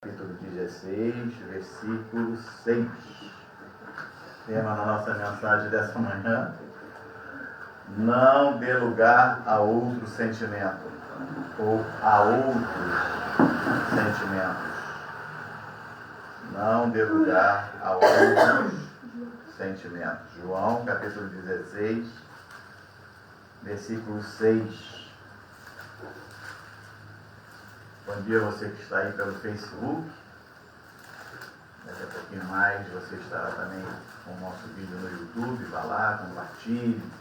Capítulo 16, versículo 6. Tema na nossa mensagem dessa manhã: não dê lugar a outro sentimento, ou a outros sentimentos. Não dê lugar a outros sentimentos. João, capítulo 16, versículo 6. Bom dia a você que está aí pelo Facebook. Daqui a pouquinho mais você estará também com o nosso vídeo no YouTube. Vá lá, compartilhe,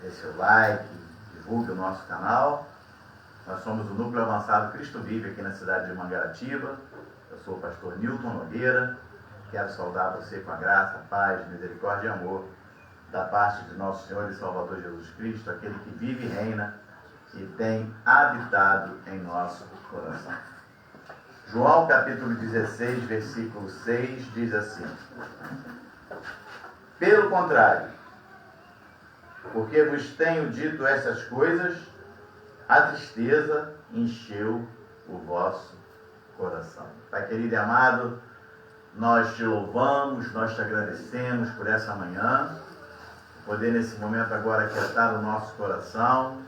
dê seu like, divulgue o nosso canal. Nós somos o Núcleo Avançado Cristo Vive aqui na cidade de Mangaratiba. Eu sou o pastor Nilton Nogueira. Quero saudar você com a graça, a paz, misericórdia e amor da parte de nosso Senhor e Salvador Jesus Cristo, aquele que vive e reina e tem habitado em nosso coração. João capítulo 16, versículo 6 diz assim: pelo contrário, porque vos tenho dito essas coisas, a tristeza encheu o vosso coração. Pai querido e amado, nós te louvamos, nós te agradecemos por essa manhã, poder nesse momento agora aquietar o nosso coração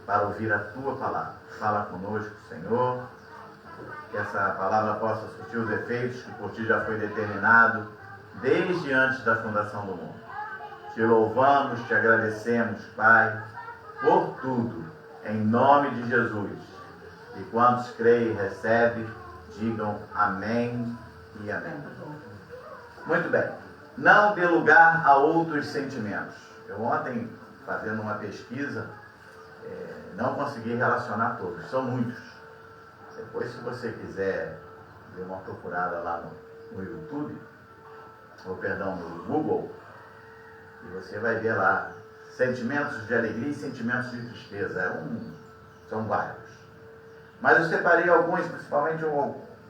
para ouvir a Tua palavra. Fala conosco, Senhor, que essa palavra possa surtir os efeitos que por Ti já foi determinado desde antes da fundação do mundo. Te louvamos, te agradecemos, Pai, por tudo, em nome de Jesus. E quantos creem e recebem, digam amém e amém. Muito bem. Não dê lugar a outros sentimentos. Eu ontem, fazendo uma pesquisa, não consegui relacionar todos, são muitos. Depois, se você quiser dar uma procurada lá no YouTube, ou perdão, no Google, e você vai ver lá sentimentos de alegria e sentimentos de tristeza. São vários. Mas eu separei alguns, principalmente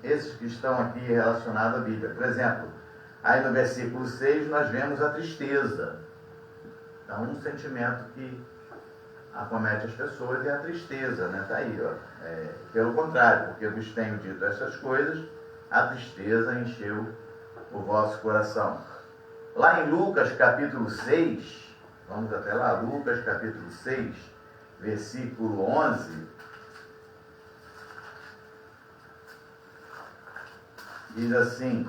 esses que estão aqui relacionados à Bíblia. Por exemplo, aí no versículo 6 nós vemos a tristeza. Então, um sentimento que acomete as pessoas é a tristeza, né? Está aí, ó. Pelo contrário, porque vos tenho dito essas coisas, a tristeza encheu o vosso coração. Lá em Lucas capítulo 6, vamos até lá, Lucas capítulo 6, versículo 11, diz assim: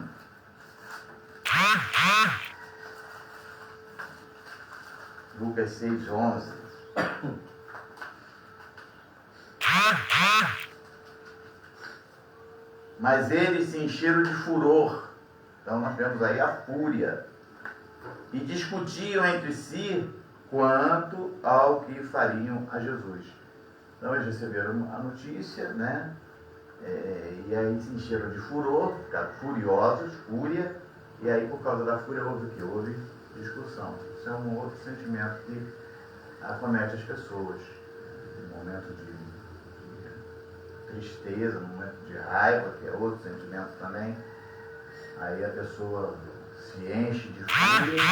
Lucas 6, 11. Mas eles se encheram de furor. Então nós vemos aí a fúria. E discutiam entre si quanto ao que fariam a Jesus. Então eles receberam a notícia, né? E aí se encheram de furor, ficaram furiosos, fúria. E aí por causa da fúria houve o quê? Houve discussão. Isso é um outro sentimento que acomete as pessoas. No momento de tristeza, no momento de raiva, que é outro sentimento também, aí a pessoa se enche de fúria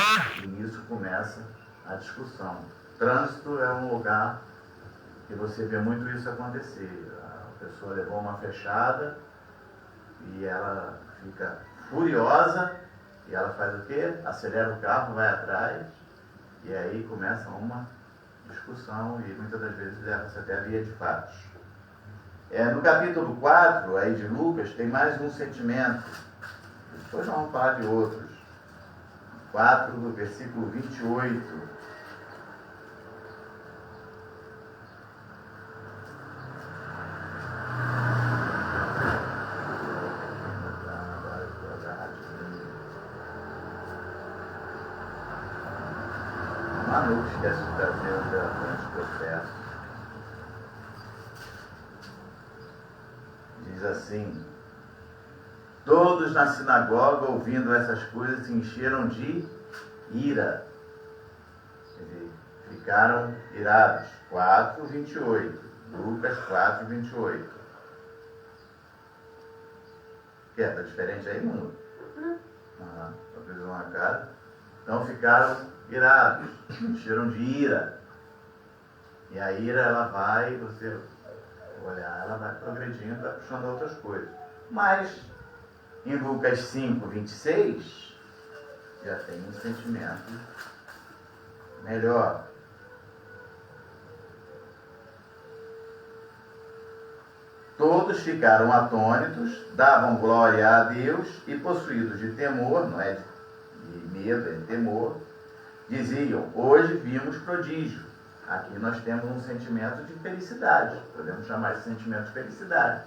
e nisso começa a discussão. Trânsito é um lugar que você vê muito isso acontecer. A pessoa levou uma fechada e ela fica furiosa e ela faz o quê? Acelera o carro, vai atrás e aí começa uma discussão e muitas das vezes leva-se até a via de fatos. No capítulo 4 aí de Lucas tem mais um sentimento. Depois nós vamos falar de outros. 4, do versículo 28. Manu esquece de trazer o telefone que eu peço. Diz assim: todos na sinagoga, ouvindo essas coisas, se encheram de ira. Quer dizer, ficaram irados. 4, 28. Lucas 4, 28. Que está diferente aí, Manu? Só fez uma cara. Então ficaram irados, encheram de ira. E a ira, ela vai, você olhar, ela vai progredindo, vai puxando outras coisas. Mas, em Lucas 5, 26, já tem um sentimento melhor. Todos ficaram atônitos, davam glória a Deus e, possuídos de temor, não é de medo, é de temor, diziam: hoje vimos prodígio. Aqui nós temos um sentimento de felicidade, podemos chamar de sentimento de felicidade,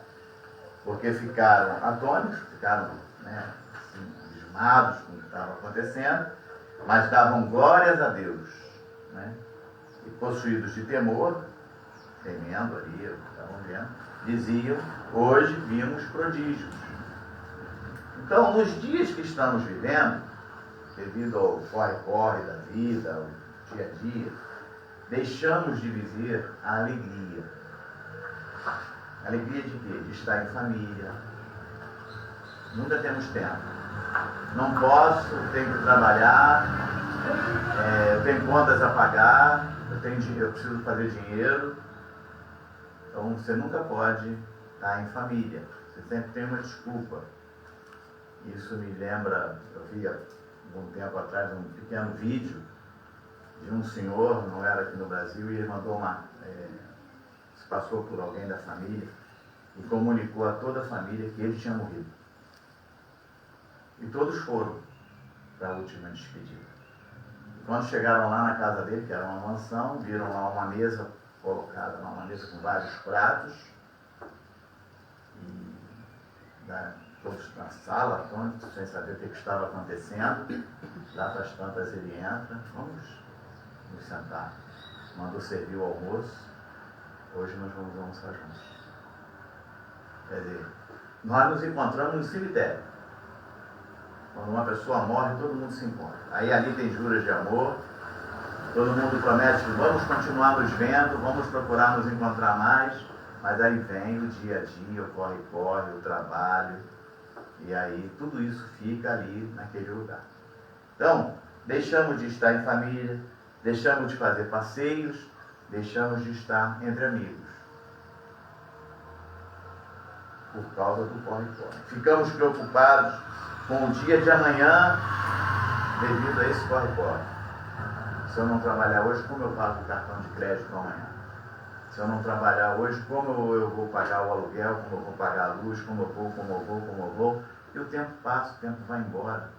porque ficaram atônitos, ficaram assim, abismados com o que estava acontecendo, mas davam glórias a Deus, né? E possuídos de temor, temendo ali, estavam vendo, diziam: hoje vimos prodígios. Então, nos dias que estamos vivendo, devido ao corre-corre da vida, ao dia a dia, deixamos de viver a alegria. Alegria de quê? De estar em família. Nunca temos tempo. Não posso, tenho que trabalhar, eu tenho contas a pagar, eu preciso fazer dinheiro. Então você nunca pode estar em família. Você sempre tem uma desculpa. Isso me lembra, eu vi há algum tempo atrás um pequeno vídeo de um senhor, não era aqui no Brasil, e ele mandou se passou por alguém da família e comunicou a toda a família que ele tinha morrido. E todos foram para a última despedida. E quando chegaram lá na casa dele, que era uma mansão, viram lá uma mesa colocada, uma mesa com vários pratos, e todos na sala, atônitos, sem saber o que estava acontecendo. Lá para as tantas ele entra: vamos nos sentar. Mandou servir o almoço. Hoje nós vamos almoçar juntos. Quer dizer, nós nos encontramos no cemitério. Quando uma pessoa morre, todo mundo se encontra. Aí ali tem juras de amor, todo mundo promete que vamos continuar nos vendo, vamos procurar nos encontrar mais, mas aí vem o dia a dia, o corre-corre, o trabalho, e aí tudo isso fica ali naquele lugar. Então, deixamos de estar em família, deixamos de fazer passeios, deixamos de estar entre amigos, por causa do corre-corre. Ficamos preocupados com o dia de amanhã devido a esse corre-corre. Se eu não trabalhar hoje, como eu pago o cartão de crédito amanhã? Se eu não trabalhar hoje, como eu vou pagar o aluguel, como eu vou pagar a luz, como eu vou? E o tempo passa, o tempo vai embora.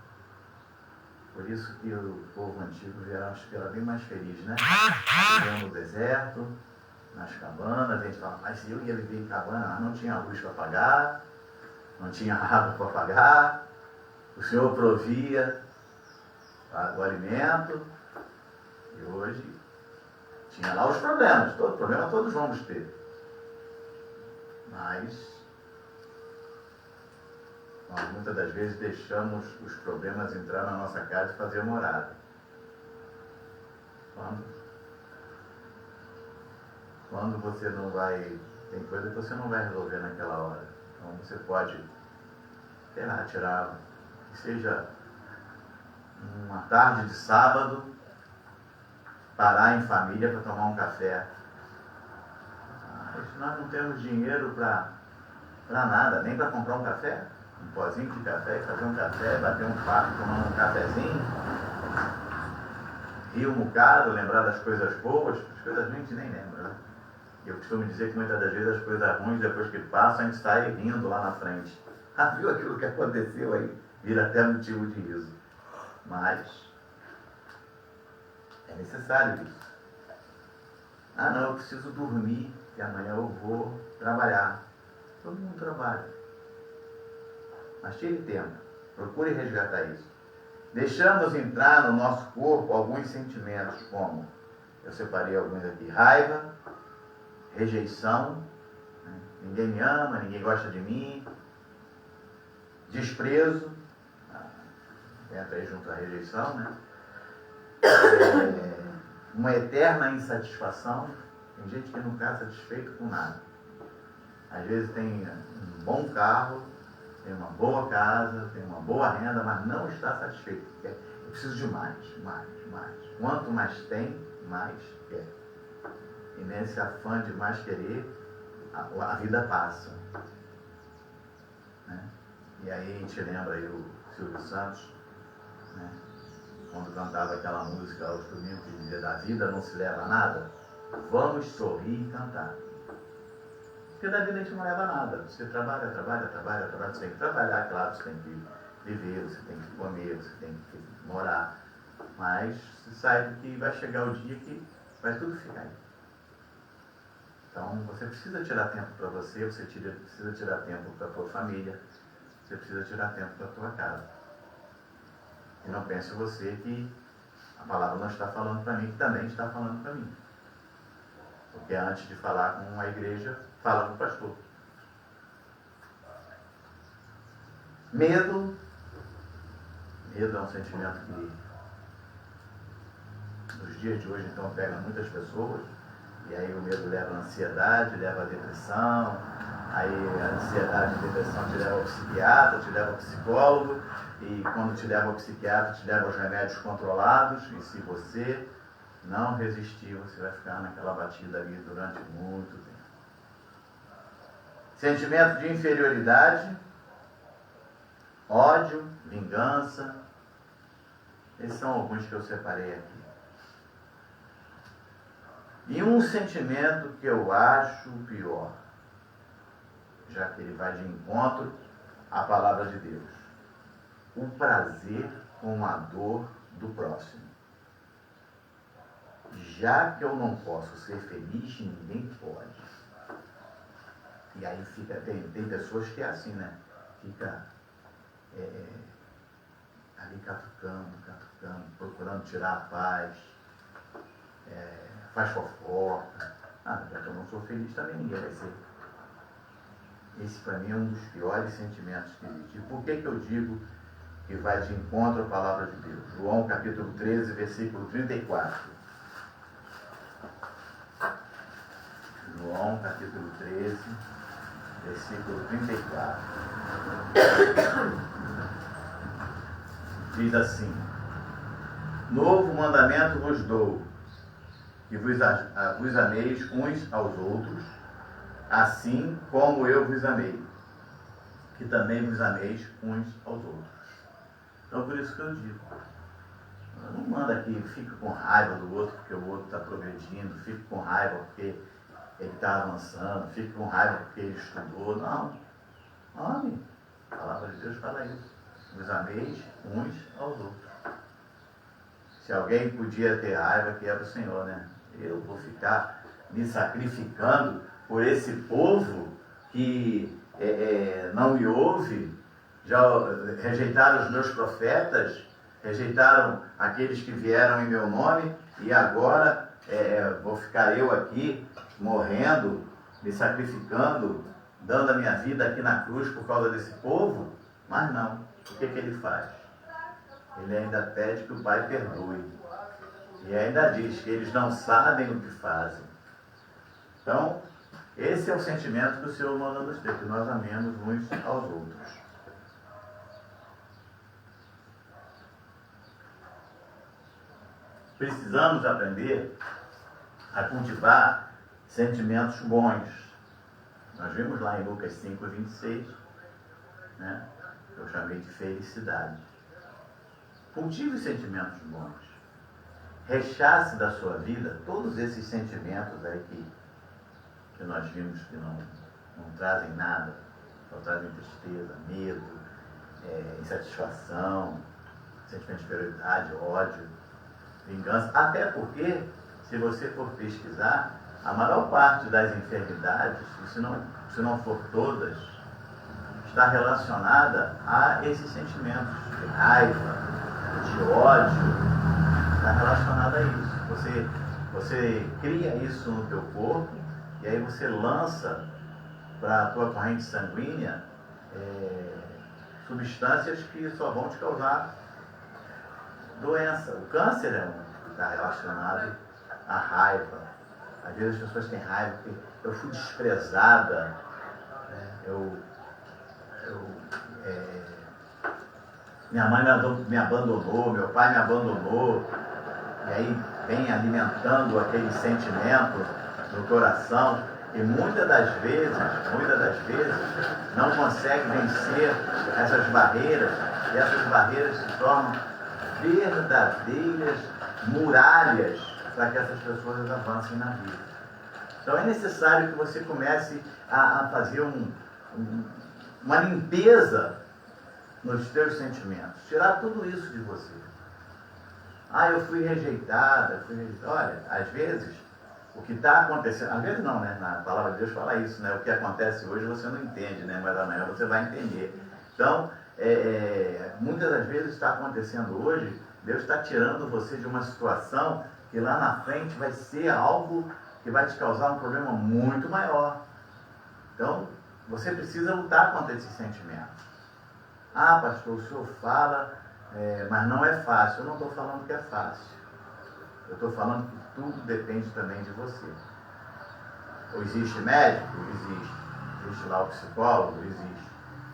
Por isso que o povo antigo era bem mais feliz, né? Viviam no deserto, nas cabanas, a gente fala: mas eu ia viver em cabana, mas não tinha luz para pagar, não tinha água para pagar, o Senhor provia o alimento, e hoje tinha lá os problemas, todo problema todos vamos ter. Mas nós muitas das vezes deixamos os problemas entrar na nossa casa e fazer morada. Quando você não vai, tem coisa que você não vai resolver naquela hora. Então você pode tirar, que seja uma tarde de sábado, parar em família para tomar um café. Mas nós não temos dinheiro para nada, nem para comprar um café. Um pozinho de café, fazer um café, bater um papo, tomar um cafezinho, rir um bocado, lembrar das coisas boas. As coisas ruins a gente nem lembra, né? Eu costumo dizer que muitas das vezes as coisas ruins, depois que passam, a gente sai rindo lá na frente. Viu aquilo que aconteceu aí? Vira até motivo de riso. Mas é necessário isso. Não, eu preciso dormir, que amanhã eu vou trabalhar. Todo mundo trabalha. Mas tire tempo, procure resgatar isso. Deixamos entrar no nosso corpo alguns sentimentos, como, eu separei alguns aqui: raiva, rejeição, né? Ninguém me ama, ninguém gosta de mim, desprezo, entra aí junto à rejeição, né? Uma eterna insatisfação. Tem gente que não está satisfeito com nada. Às vezes tem um bom carro, tem uma boa casa, tem uma boa renda, mas não está satisfeito. Eu preciso de mais. Quanto mais tem, mais quer. E nesse afã de mais querer, a vida passa. Né? E aí a gente lembra aí o Silvio Santos, né? Quando cantava aquela música aos domingos que dizia: da vida não se leva a nada, vamos sorrir e cantar. Porque da vida a gente não leva nada. Você trabalha, você tem que trabalhar, claro, você tem que viver, você tem que comer, você tem que morar. Mas você sabe que vai chegar o dia que vai tudo ficar aí. Então você precisa tirar tempo para você precisa tirar tempo para a tua família, você precisa tirar tempo para a tua casa. E não pense você que a palavra não está falando para mim, que também está falando para mim. Porque antes de falar com a igreja, fala com o pastor. Medo é um sentimento que nos dias de hoje então pega muitas pessoas, e aí o medo leva à ansiedade, leva à depressão, aí a ansiedade e a depressão te leva ao psiquiatra, te leva ao psicólogo, e quando te leva ao psiquiatra, te leva aos remédios controlados, e se você não resistir, você vai ficar naquela batida ali durante muito tempo. Sentimento de inferioridade, ódio, vingança, esses são alguns que eu separei aqui. E um sentimento que eu acho pior, já que ele vai de encontro à palavra de Deus: o prazer com a dor do próximo. Já que eu não posso ser feliz, ninguém pode. E aí tem pessoas que é assim, né? Fica ali catucando, procurando tirar a paz, faz fofoca. Já que eu não sou feliz, também ninguém vai ser. Esse para mim é um dos piores sentimentos que existe. E por que eu digo que vai de encontro à palavra de Deus? João capítulo 13, versículo 34. João capítulo 13, versículo 34. Diz assim: novo mandamento vos dou, que vos ameis uns aos outros, assim como eu vos amei, que também vos ameis uns aos outros. Então por isso que eu digo, não manda aqui, fica com raiva do outro porque o outro está progredindo, fica com raiva porque ele está avançando, fica com raiva porque ele estudou. Não, ame. A palavra de Deus fala isso. Vos ameis uns aos outros. Se alguém podia ter raiva, que era o Senhor, né? Eu vou ficar me sacrificando por esse povo que não me ouve, já rejeitaram os meus profetas, rejeitaram aqueles que vieram em meu nome, e agora vou ficar eu aqui morrendo, me sacrificando, dando a minha vida aqui na cruz por causa desse povo? Mas não. O que ele faz? Ele ainda pede que o Pai perdoe. E ainda diz que eles não sabem o que fazem. Então, esse é o sentimento que o Senhor manda nos ter, que nós amemos uns aos outros. Precisamos aprender a cultivar sentimentos bons. Nós vimos lá em Lucas 5, 26, né? Eu chamei de felicidade. Cultive sentimentos bons. Rechace da sua vida todos esses sentimentos aí que nós vimos que não trazem nada, só trazem tristeza, medo, insatisfação, sentimento de inferioridade, ódio, vingança. Até porque, se você for pesquisar, a maior parte das enfermidades, se não for todas, está relacionada a esses sentimentos de raiva, de ódio. Está relacionada a isso. Você cria isso no teu corpo, e aí você lança para a tua corrente sanguínea substâncias que só vão te causar doença. O câncer está relacionado à raiva. Às vezes as pessoas têm raiva porque eu fui desprezada, minha mãe me abandonou, meu pai me abandonou, e aí vem alimentando aquele sentimento no coração. E muitas das vezes, não consegue vencer essas barreiras, e essas barreiras se tornam verdadeiras muralhas para que essas pessoas avancem na vida. Então é necessário que você comece a fazer uma limpeza nos teus sentimentos, tirar tudo isso de você. Eu fui rejeitada, Olha, às vezes, o que está acontecendo, às vezes não, né? Na palavra de Deus fala isso, né? O que acontece hoje você não entende, né? Mas amanhã você vai entender. Então, muitas das vezes está acontecendo hoje, Deus está tirando você de uma situação que lá na frente vai ser algo que vai te causar um problema muito maior. Então, você precisa lutar contra esses sentimentos. Pastor, o senhor fala, mas não é fácil. Eu não estou falando que é fácil. Eu estou falando que tudo depende também de você. Existe médico? Existe. Existe lá o psicólogo? Existe.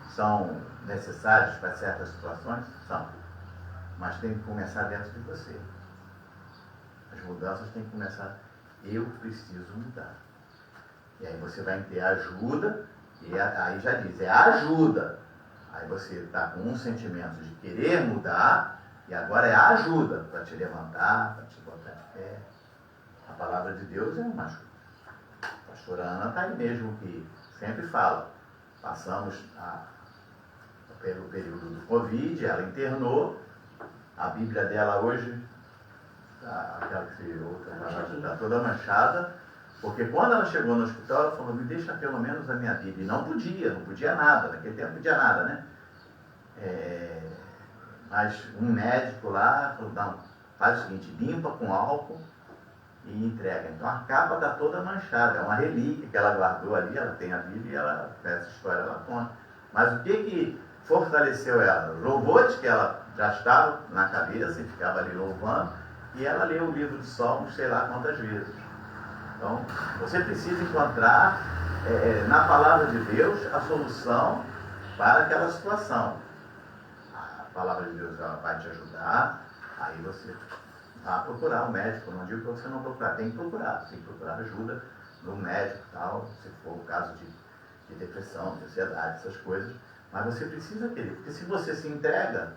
São necessários para certas situações? São. Mas tem que começar dentro de você. As mudanças têm que começar. Eu preciso mudar. E aí você vai ter ajuda, e aí já diz, é ajuda. Aí você está com um sentimento de querer mudar, e agora é a ajuda para te levantar, para te botar de pé. A palavra de Deus é uma ajuda. A pastora Ana está aí mesmo, que sempre fala. Passamos pelo período do Covid, ela internou, a Bíblia dela hoje, aquela que está toda manchada, porque quando ela chegou no hospital, ela falou, me deixa pelo menos a minha Bíblia. E não podia nada, naquele tempo não podia nada, né? Mas um médico lá falou, não, faz o seguinte, limpa com álcool e entrega. Então a capa está toda manchada, é uma relíquia que ela guardou ali, ela tem a Bíblia e ela, essa história ela conta. Mas o que fortaleceu ela? Os louvores que ela já estava na cabeça e ficava ali louvando, e ela leu o livro de Salmos sei lá quantas vezes. Então, você precisa encontrar na palavra de Deus a solução para aquela situação. A palavra de Deus ela vai te ajudar, aí você vai procurar um médico. Não digo para você não procurar, tem que procurar ajuda no médico e tal, se for o caso de depressão, de ansiedade, essas coisas. Mas você precisa querer, porque se você se entrega,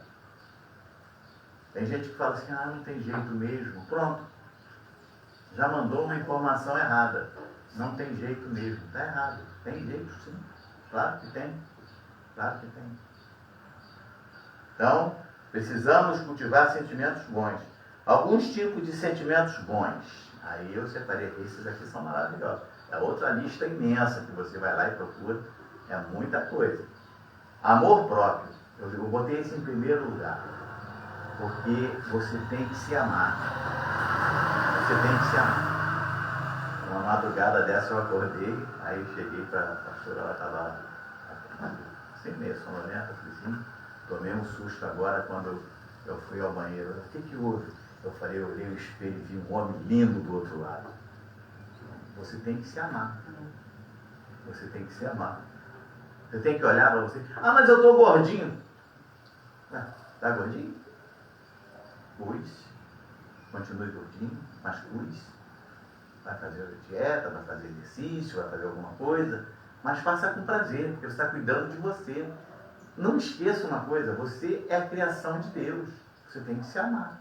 tem gente que fala assim, não tem jeito mesmo, pronto. Já mandou uma informação errada. Não tem jeito mesmo. Está errado. Tem jeito sim. Claro que tem. Então, precisamos cultivar sentimentos bons. Alguns tipos de sentimentos bons. Aí eu separei aqui, esses aqui são maravilhosos. É outra lista imensa que você vai lá e procura. É muita coisa. Amor próprio. Eu botei isso em primeiro lugar. Porque você tem que se amar. Você tem que se amar. Uma madrugada dessa eu acordei, aí eu cheguei para a pastora, ela estava assim meio sonolenta, assim, tomei um susto agora quando eu fui ao banheiro. O que houve? Eu falei, eu olhei o espelho e vi um homem lindo do outro lado. Você tem que se amar. Você tem que se amar. Você tem que olhar para você. Mas eu estou gordinho. Está gordinho? Cuide-se. Continue gordinho, mas cuide-se. Vai fazer dieta, vai fazer exercício, vai fazer alguma coisa, mas faça com prazer, porque você está cuidando de você. Não esqueça uma coisa, você é a criação de Deus. Você tem que se amar.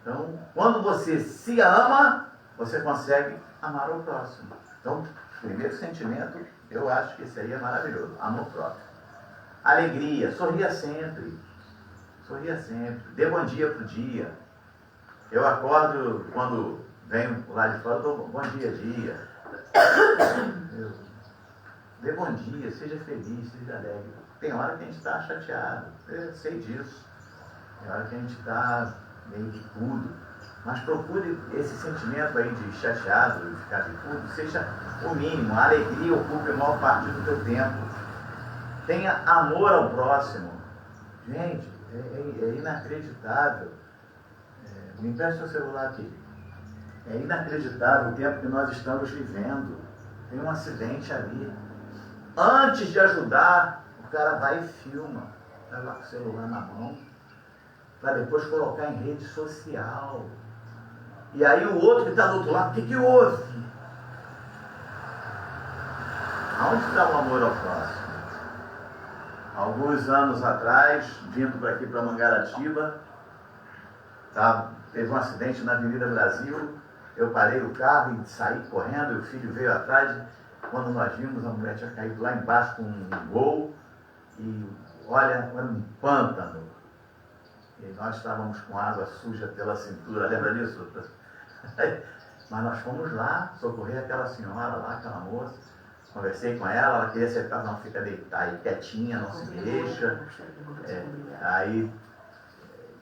Então, quando você se ama, você consegue amar o próximo. Então, primeiro sentimento, eu acho que esse aí é maravilhoso, amor próprio. Alegria, sorria sempre. Sorria sempre. Dê bom dia pro dia. Eu acordo, quando venho lá de fora, eu dou bom dia, dia. Dê bom dia, seja feliz, seja alegre. Tem hora que a gente está chateado, eu sei disso. Tem hora que a gente está meio de tudo. Mas procure esse sentimento aí de chateado, de ficar de tudo, seja o mínimo. A alegria ocupe a maior parte do teu tempo. Tenha amor ao próximo. Gente, é inacreditável. Me empresta o celular aqui. É inacreditável o tempo que nós estamos vivendo. Tem um acidente ali. Antes de ajudar, o cara vai e filma. Vai lá com o celular na mão. Para depois colocar em rede social. E aí o outro que está do outro lado, o que houve? Aonde está o amor ao próximo? Alguns anos atrás, vindo para aqui para Mangaratiba, teve um acidente na Avenida Brasil, eu parei o carro e saí correndo, e o filho veio atrás. Quando nós vimos, a mulher tinha caído lá embaixo com um gol, e olha, era um pântano. E nós estávamos com água suja pela cintura, lembra disso? Mas nós fomos lá socorrer aquela senhora lá, aquela moça. Conversei com ela queria acertar, não, fica deitada aí quietinha, não se mexa. Aí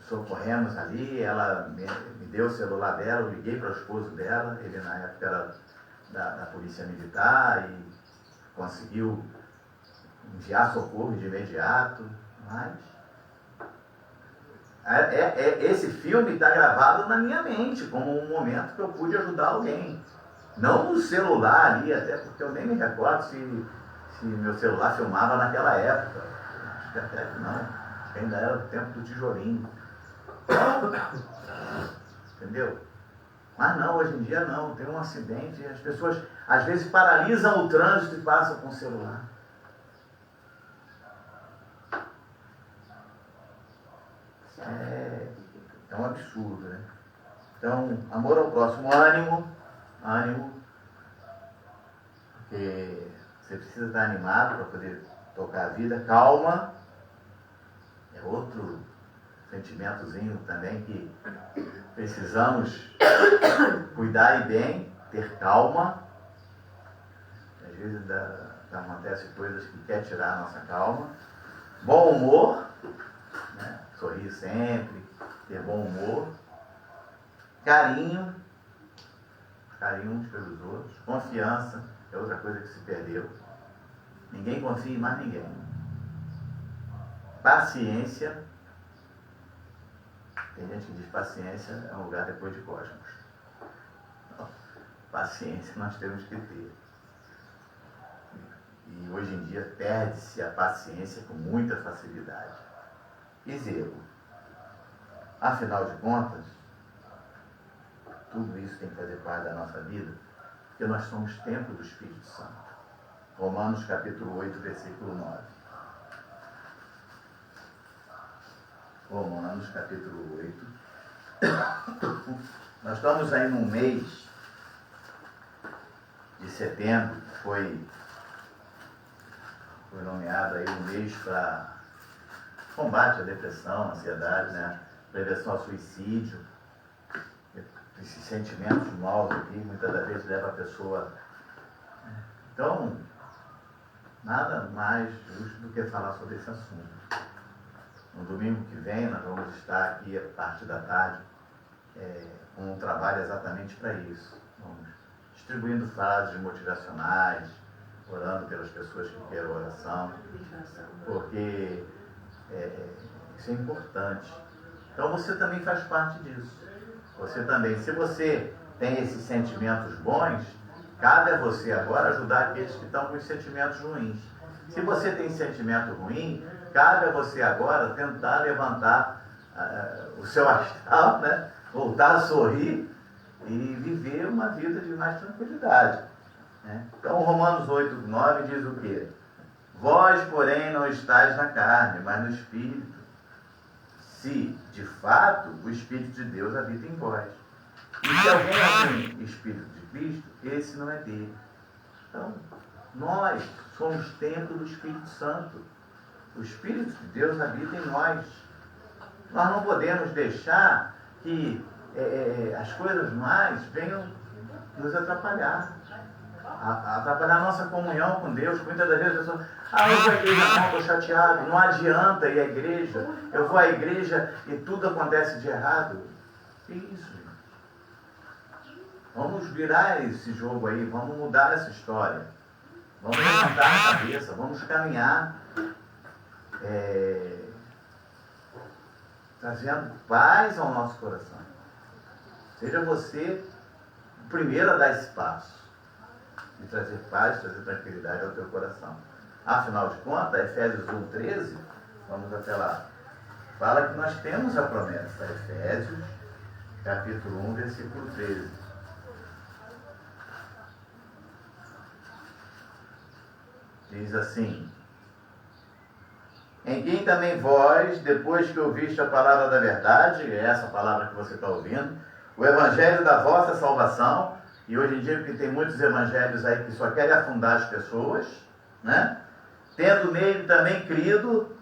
socorremos ali, ela me deu o celular dela, eu liguei para o esposo dela, ele na época era da Polícia Militar, e conseguiu enviar socorro de imediato. Mas esse filme está gravado na minha mente como um momento que eu pude ajudar alguém. Não no celular ali, até porque eu nem me recordo se meu celular filmava naquela época. Acho que até que não. Acho que ainda era o tempo do tijolinho. Entendeu? Mas não, hoje em dia não. Tem um acidente e as pessoas às vezes paralisam o trânsito e passam com o celular. É um absurdo, né? Então, amor ao próximo, ânimo, porque você precisa estar animado para poder tocar a vida. Calma, é outro sentimentozinho também que precisamos cuidar e bem, ter calma. Às vezes acontecem coisas que quer tirar a nossa calma. Bom humor, né? Sorrir sempre, ter bom humor. Carinho uns pelos outros. Confiança é outra coisa que se perdeu. Ninguém confia em mais ninguém. Paciência. Tem gente que diz paciência é um lugar depois de cosmos. Não. Paciência nós temos que ter. E hoje em dia perde-se a paciência com muita facilidade. E zelo. Afinal de contas, tudo isso tem que fazer parte da nossa vida, porque nós somos templo do Espírito Santo. Romanos capítulo 8, versículo 9. Romanos capítulo 8. Nós estamos aí num mês de setembro, que foi nomeado aí um mês para combate à depressão, ansiedade, né? Prevenção ao suicídio. Esses sentimentos maus aqui, muitas das vezes leva a pessoa. Então, nada mais justo do que falar sobre esse assunto. No domingo que vem, nós vamos estar aqui a partir da tarde com um trabalho exatamente para isso. Vamos distribuindo frases motivacionais, orando pelas pessoas que querem oração, porque isso é importante. Então você também faz parte disso. Você também, se você tem esses sentimentos bons, cabe a você agora ajudar aqueles que estão com os sentimentos ruins. Se você tem sentimento ruim, cabe a você agora tentar levantar o seu astral, né? Voltar a sorrir e viver uma vida de mais tranquilidade. Né? Então, Romanos 8, 9 diz o quê? Vós, porém, não estáis na carne, mas no Espírito, se, de fato, o Espírito de Deus habita em vós. E se alguém tem Espírito de Cristo, esse não é dele. Então, nós somos templo do Espírito Santo. O Espírito de Deus habita em nós. Nós não podemos deixar que as coisas mais venham nos atrapalhar. Atrapalhar a nossa comunhão com Deus. Muitas das vezes as pessoas, eu vou à igreja, não, estou chateado. Não adianta ir à igreja. Eu vou à igreja e tudo acontece de errado. Que isso, gente? Vamos virar esse jogo aí, vamos mudar essa história. Vamos levantar a cabeça, vamos caminhar. Trazendo paz ao nosso coração. Seja você o primeiro a dar esse passo. De trazer paz, trazer tranquilidade ao teu coração. Afinal de contas, Efésios 1:13, vamos até lá, fala que nós temos a promessa. Efésios, capítulo 1, versículo 13. diz assim: em quem também vós, depois que ouviste a palavra da verdade, é essa palavra que você está ouvindo, o evangelho da vossa salvação, e hoje em dia que tem muitos evangelhos aí que só querem afundar as pessoas, né? Tendo nele também crido,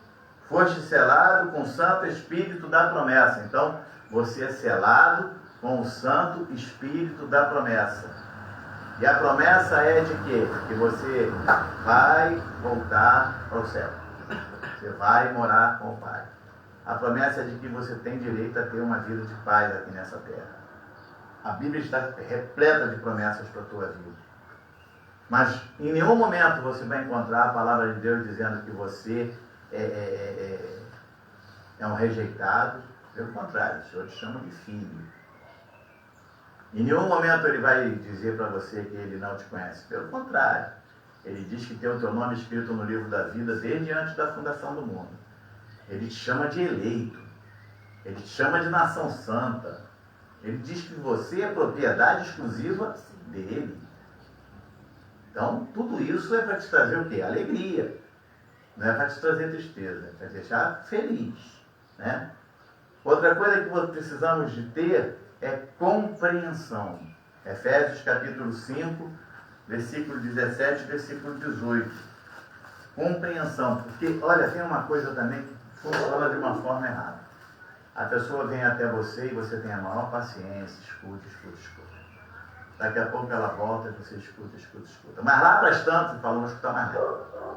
foste selado com o Santo Espírito da promessa. Então, você é selado com o Santo Espírito da promessa. E a promessa é de quê? Que você vai voltar para o céu. Você vai morar com o Pai. A promessa é de que você tem direito a ter uma vida de paz aqui nessa terra. A Bíblia está repleta de promessas para a tua vida. Mas em nenhum momento você vai encontrar a palavra de Deus dizendo que você é um rejeitado. Pelo contrário, o Senhor te chama de filho. Em nenhum momento ele vai dizer para você que ele não te conhece. Pelo contrário, ele diz que tem o teu nome escrito no livro da vida desde antes da fundação do mundo. Ele te chama de eleito. Ele te chama de nação santa. Ele diz que você é propriedade exclusiva dele. Então, tudo isso é para te trazer o quê? Alegria. Não é para te trazer tristeza, é para te deixar feliz, né? Outra coisa que precisamos de ter é compreensão. Efésios capítulo 5, versículo 17 e versículo 18. Compreensão. Porque, olha, tem uma coisa também que funciona de uma forma errada. A pessoa vem até você e você tem a maior paciência, escuta. Daqui a pouco ela volta e você escuta. Mas lá para as tantas, fala, não vou escutar mais nada.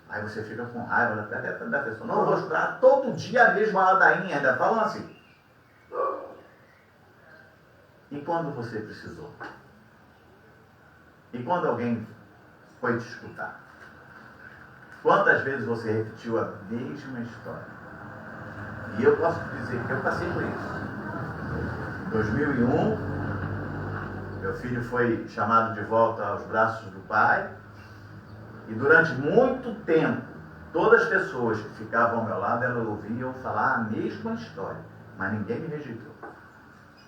Aí você fica com raiva da pessoa. Não vou escutar todo dia a mesma ladainha, ainda falam assim. E quando você precisou? E quando alguém foi te escutar? Quantas vezes você repetiu a mesma história? E eu posso dizer que eu passei por isso. Em 2001, meu filho foi chamado de volta aos braços do pai. E durante muito tempo, todas as pessoas que ficavam ao meu lado, elas ouviam falar a mesma história. Mas ninguém me rejeitou.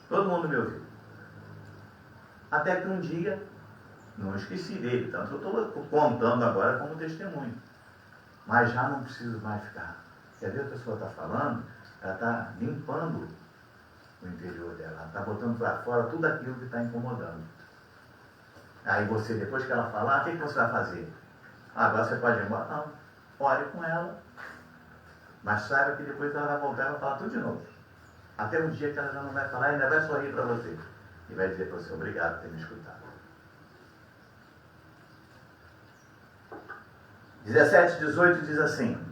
Todo mundo me ouviu. Até que um dia, não esqueci dele, tanto eu estou contando agora como testemunho. Mas já não preciso mais ficar. Quer ver, a pessoa está falando, ela está limpando o interior dela, ela está botando para fora tudo aquilo que está incomodando. Aí você, depois que ela falar, o que você vai fazer? Agora você pode ir embora? Não. Ore com ela, mas saiba que depois ela vai voltar e vai falar tudo de novo. Até um dia que ela já não vai falar e ainda vai sorrir para você. E vai dizer para você, obrigado por ter me escutado. 17, 18 diz assim: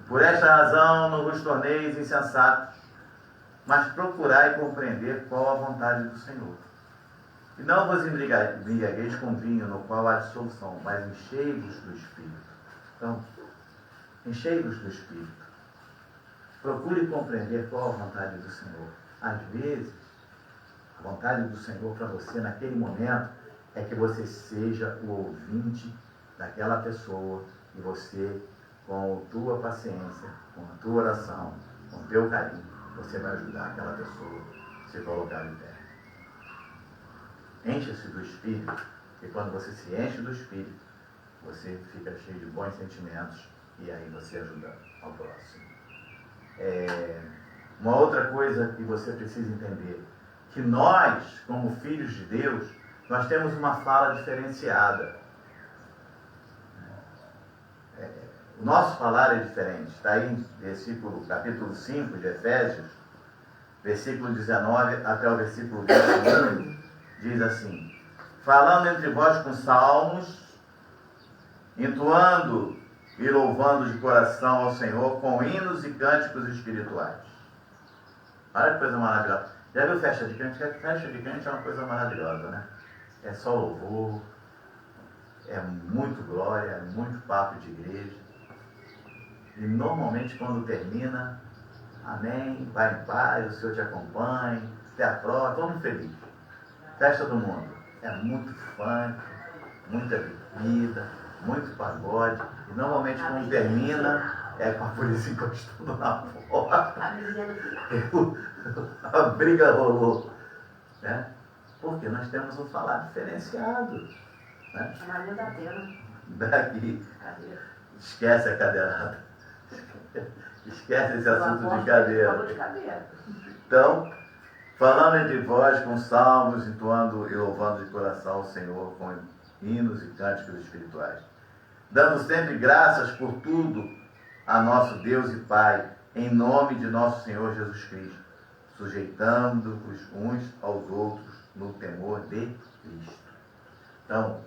por esta razão não vos torneis insensatos, mas procurai compreender qual a vontade do Senhor. E não vos embriagueis com vinho, no qual há dissolução, mas enchei-vos do Espírito. Então, enchei-vos do Espírito. Procure compreender qual a vontade do Senhor. Às vezes, a vontade do Senhor para você naquele momento é que você seja o ouvinte daquela pessoa e você, com a tua paciência, com a tua oração, com o teu carinho, você vai ajudar aquela pessoa a se colocar em pé. Encha-se do Espírito, e quando você se enche do Espírito, você fica cheio de bons sentimentos e aí você ajuda ao próximo. Uma outra coisa que você precisa entender, que nós, como filhos de Deus, nós temos uma fala diferenciada. O nosso falar é diferente. Está aí em capítulo 5 de Efésios, versículo 19 até o versículo 21, diz assim: falando entre vós com salmos, entoando e louvando de coração ao Senhor com hinos e cânticos espirituais. Olha que coisa maravilhosa. Já viu festa de crente? Festa de crente é uma coisa maravilhosa, né? É só louvor, é muito glória, é muito papo de igreja. E normalmente quando termina, amém, vai em paz, o Senhor te acompanhe, até a próxima, todo mundo feliz. Festa do mundo. É muito funk, muita bebida, muito pagode. E normalmente quando termina, é com a polícia encostando na porta. A briga rolou. Né? Porque nós temos um falar diferenciado. Né? A Maria da Pena. daqui. Esquece a cadeirada. Esquece esse assunto de cadeira. Então, falando entre vós com salmos, entoando e louvando de coração ao Senhor com hinos e cânticos espirituais, dando sempre graças por tudo a nosso Deus e Pai, em nome de nosso Senhor Jesus Cristo, sujeitando-vos uns aos outros no temor de Cristo. Então,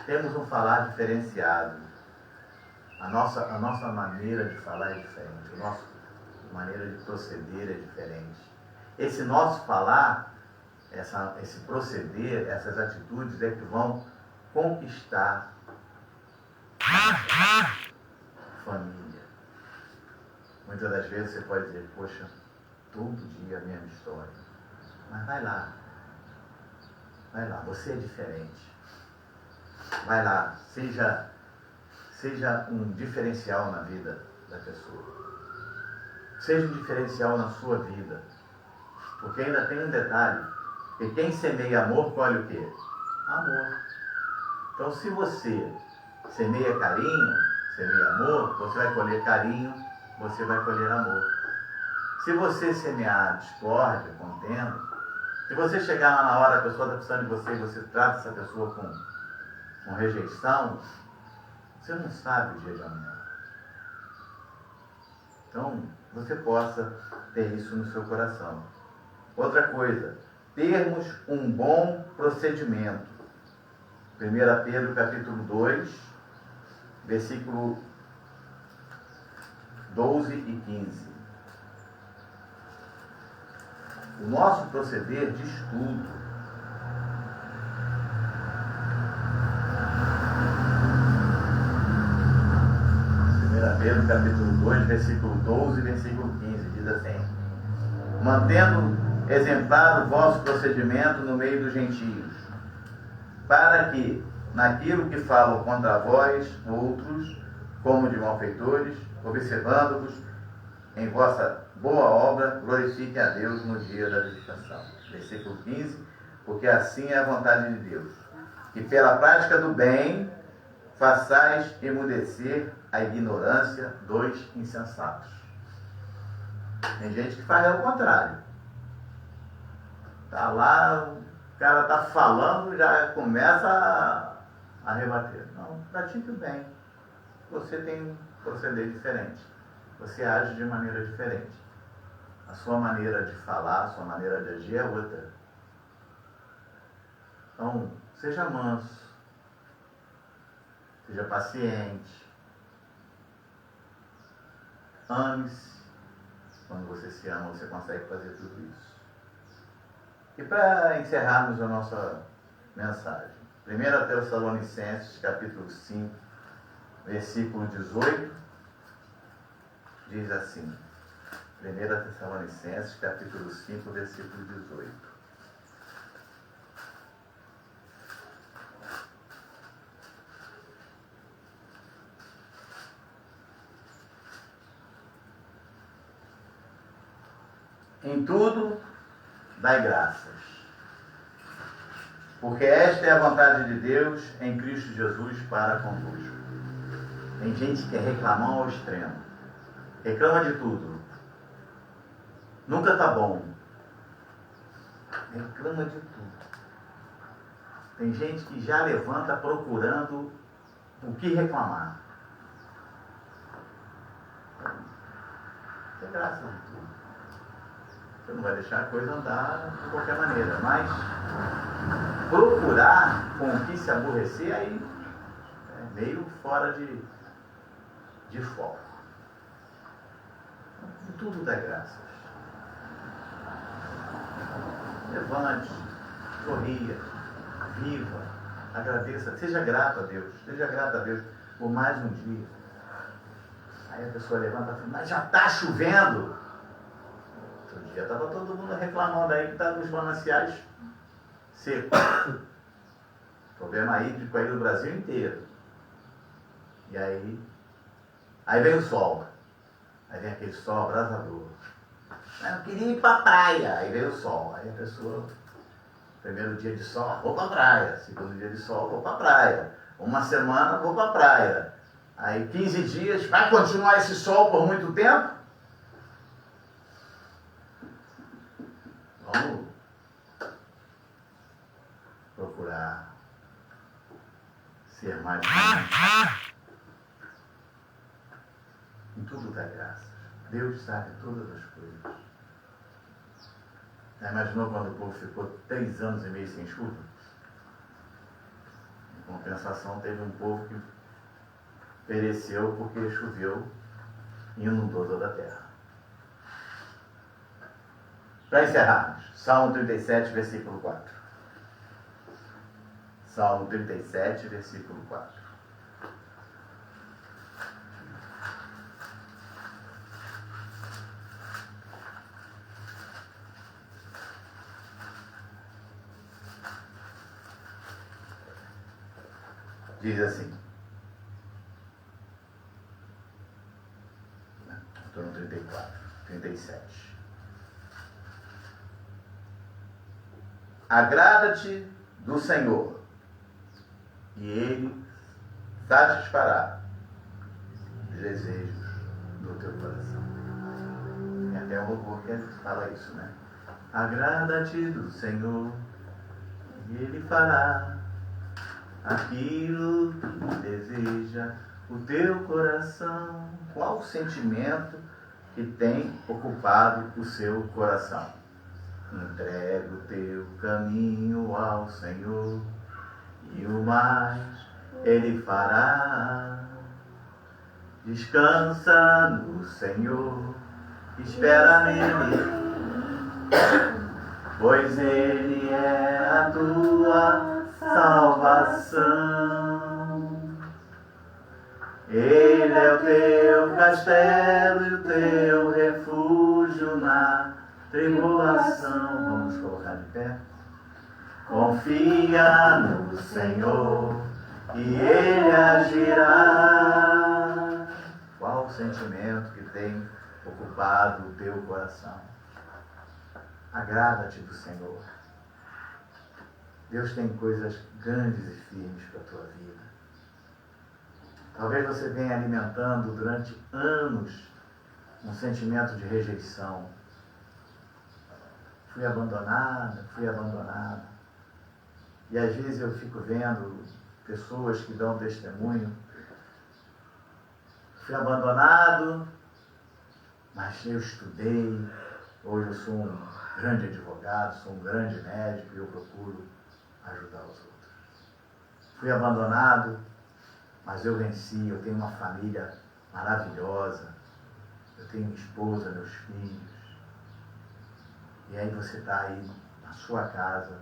temos um falar diferenciado. A nossa maneira de falar é diferente, a nossa maneira de proceder é diferente. Esse nosso falar, esse proceder, essas atitudes é que vão conquistar a família. Muitas das vezes você pode dizer, poxa, todo dia a mesma história. Mas vai lá, você é diferente. Vai lá, seja um diferencial na vida da pessoa. Seja um diferencial na sua vida. Porque ainda tem um detalhe, que quem semeia amor, colhe o quê? Amor. Então, se você semeia carinho, semeia amor, você vai colher carinho, você vai colher amor. Se você semear discórdia, contenda, se você chegar lá na hora, a pessoa está precisando de você e você trata essa pessoa com rejeição, você não sabe o dia de amanhã. Então, você possa ter isso no seu coração. Outra coisa, termos um bom procedimento. 1 Pedro capítulo 2, versículo 12 e 15. O nosso proceder diz tudo. 1 Pedro capítulo 2, versículo 12 e versículo 15, diz assim: mantendo exemplar o vosso procedimento no meio dos gentios, para que, naquilo que falam contra vós, outros, como de malfeitores, observando-vos em vossa boa obra, glorifiquem a Deus no dia da visitação. Versículo 15, porque assim é a vontade de Deus, que pela prática do bem façais emudecer a ignorância dos insensatos. Tem gente que faz ao contrário. Tá lá, o cara tá falando, já começa a rebater. Não, pratique o bem. Você tem um proceder diferente. Você age de maneira diferente. A sua maneira de falar, a sua maneira de agir é outra. Então, seja manso. Seja paciente. Ame-se. Quando você se ama, você consegue fazer tudo isso. E para encerrarmos a nossa mensagem, 1 Tessalonicenses, capítulo 5, versículo 18, diz assim. 1 Tessalonicenses, capítulo 5, versículo 18. Em tudo, dai graças, porque esta é a vontade de Deus em Cristo Jesus para convosco. Tem gente que quer reclamar ao extremo. Reclama de tudo. Nunca está bom. Reclama de tudo. Tem gente que já levanta procurando o que reclamar. Tem graça de tudo. Você não vai deixar a coisa andar de qualquer maneira, mas procurar com o que se aborrecer aí é meio fora de foco. Em tudo dá graças. Levante, sorria, viva, agradeça, seja grato a Deus por mais um dia. Aí a pessoa levanta e fala, mas já está chovendo. Outro dia estava todo mundo reclamando aí que está nos mananciais secos. Problema hídrico aí no Brasil inteiro. E aí vem o sol. Aí vem aquele sol abrasador. Eu queria ir para a praia. Aí vem o sol. Aí a pessoa, primeiro dia de sol, vou para a praia. Segundo dia de sol, vou para a praia. Uma semana vou para a praia. Aí 15 dias, vai continuar esse sol por muito tempo? Vamos procurar ser mais humanos. Em tudo dá graças. Deus sabe todas as coisas. Já imaginou quando o povo ficou 3 anos e meio sem chuva? Em compensação, teve um povo que pereceu porque choveu e inundou toda a terra. Para encerrarmos, Salmo 37, versículo 4. Salmo 37, versículo 4. Diz assim. Estou no 34, 37. Agrada-te do Senhor, e Ele satisfará os desejos do teu coração. Tem até um louvor que fala isso, né? Agrada-te do Senhor, e Ele fará aquilo que deseja o teu coração. Qual o sentimento que tem ocupado o seu coração? Entrega o teu caminho ao Senhor, e o mais Ele fará. Descansa no Senhor, espera nele, pois Ele é a tua salvação. Ele é o teu castelo e o teu refúgio na tribulação. Vamos colocar de pé. Confia no Senhor e Ele agirá. Qual o sentimento que tem ocupado o teu coração? Agrada-te do Senhor. Deus tem coisas grandes e firmes para a tua vida. Talvez você venha alimentando durante anos um sentimento de rejeição. Fui abandonada. E às vezes eu fico vendo pessoas que dão testemunho. Fui abandonado, mas eu estudei. Hoje eu sou um grande advogado, sou um grande médico e eu procuro ajudar os outros. Fui abandonado, mas eu venci. Eu tenho uma família maravilhosa. Eu tenho minha esposa, meus filhos. E aí você está aí na sua casa,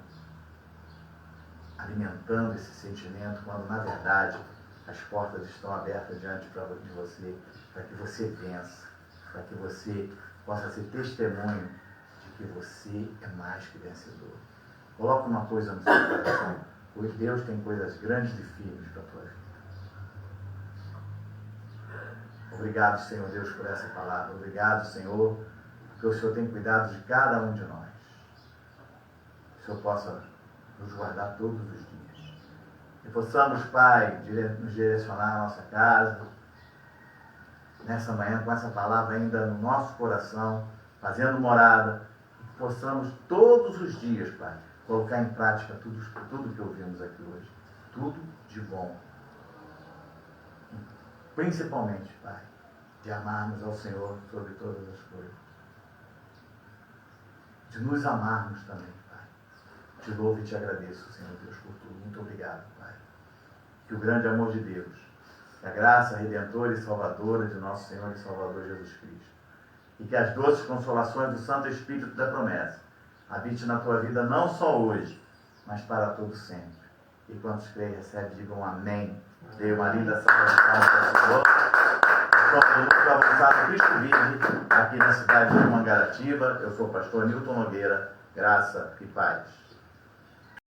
alimentando esse sentimento, quando na verdade as portas estão abertas diante de você, para que você vença, para que você possa ser testemunho de que você é mais que vencedor. Coloca uma coisa no seu coração, pois Deus tem coisas grandes e firmes para a tua vida. Obrigado, Senhor Deus, por essa palavra. Obrigado, Senhor, porque o Senhor tem cuidado de cada um de nós. Que o Senhor possa nos guardar todos os dias. E possamos, Pai, nos direcionar à nossa casa, nessa manhã, com essa palavra ainda no nosso coração, fazendo morada, e que possamos todos os dias, Pai, colocar em prática tudo que ouvimos aqui hoje. Tudo de bom. Principalmente, Pai, de amarmos ao Senhor sobre todas as coisas. De nos amarmos também, Pai. Te louvo e te agradeço, Senhor Deus, por tudo. Muito obrigado, Pai. Que o grande amor de Deus, que a graça redentora e salvadora de nosso Senhor e Salvador Jesus Cristo, e que as doces consolações do Santo Espírito da promessa habite na tua vida não só hoje, mas para todo sempre. E quantos creem e recebem, digam amém. Dê uma linda salva de palmas para o Senhor. Somos o Núcleo Avançado Cristo Vive, aqui na cidade de Mangaratiba. Eu sou o pastor Nilton Nogueira. Graça e paz.